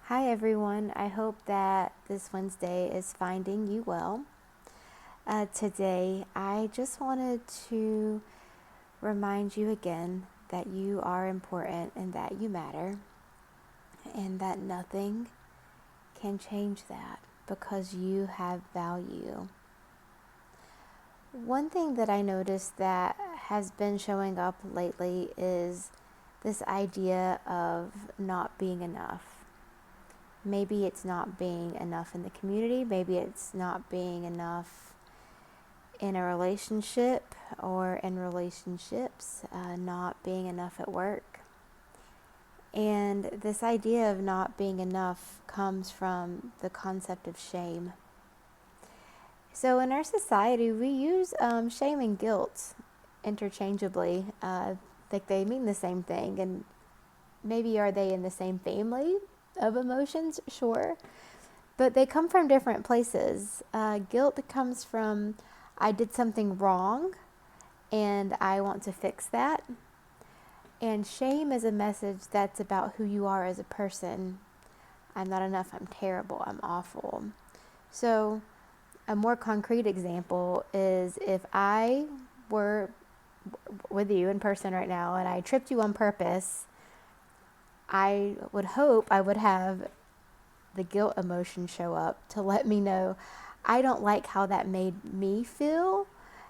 Hi everyone, I hope that this Wednesday is finding you well. Today, I just wanted to remind you again that you are important and that you matter, and that nothing can change that because you have value. One thing that I noticed that has been showing up lately is this idea of not being enough. Maybe it's not being enough in the community, maybe it's not being enough in a relationship or in relationships, not being enough at work. And this idea of not being enough comes from the concept of shame. So in our society, we use shame and guilt interchangeably. Like they mean the same thing, and maybe are they in the same family of emotions? Sure. But they come from different places. Guilt comes from, I did something wrong and I want to fix that. And shame is a message that's about who you are as a person. I'm not enough, I'm terrible, I'm awful. So, a more concrete example is if I were with you in person right now and I tripped you on purpose, I would hope I would have the guilt emotion show up to let me know I don't like how that made me feel,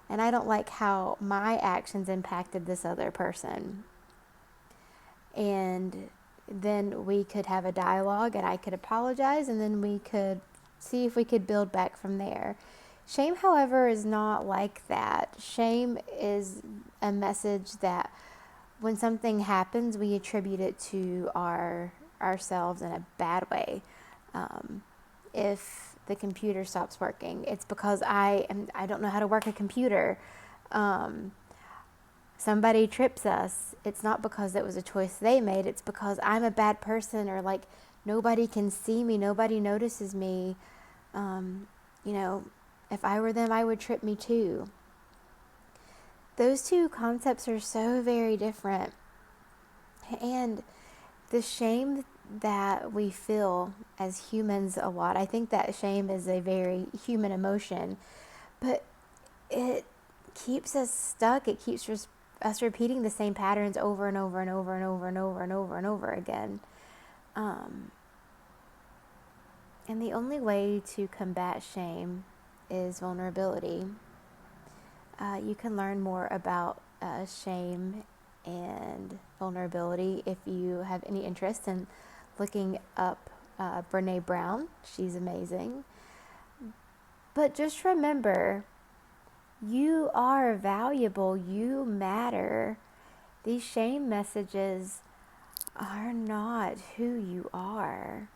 and I don't like how my actions impacted this other person. And then we could have a dialogue and I could apologize, and then we could see if we could build back from there. Shame, however, is not like that. Shame is a message that when something happens, we attribute it to ourselves in a bad way. If the computer stops working, it's because I don't know how to work a computer. Somebody trips us, it's not because it was a choice they made, it's because I'm a bad person, or like nobody can see me, nobody notices me. You know, if I were them, I would trip me too. Those two concepts are so very different. And the shame that we feel as humans a lot, I think that shame is a very human emotion, but it keeps us stuck. It keeps us repeating the same patterns over and over and over and over and over and over and over again. And the only way to combat shame is vulnerability. You can learn more about shame and vulnerability if you have any interest in looking up Brene Brown. She's amazing. But just remember, you are valuable. You matter. These shame messages are not who you are.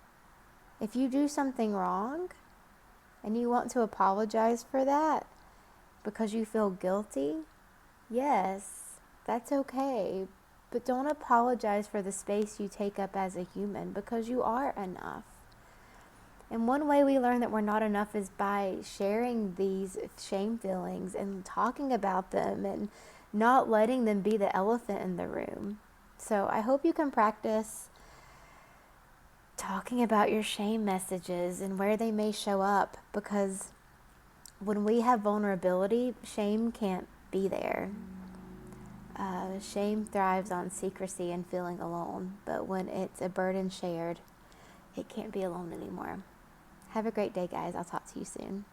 If you do something wrong and you want to apologize for that because you feel guilty, yes, that's okay. But don't apologize for the space you take up as a human, because you are enough. And one way we learn that we're not enough is by sharing these shame feelings and talking about them and not letting them be the elephant in the room. So I hope you can practice talking about your shame messages and where they may show up, because when we have vulnerability, shame can't be there. Shame thrives on secrecy and feeling alone, but when it's a burden shared, it can't be alone anymore. Have a great day, guys. I'll talk to you soon.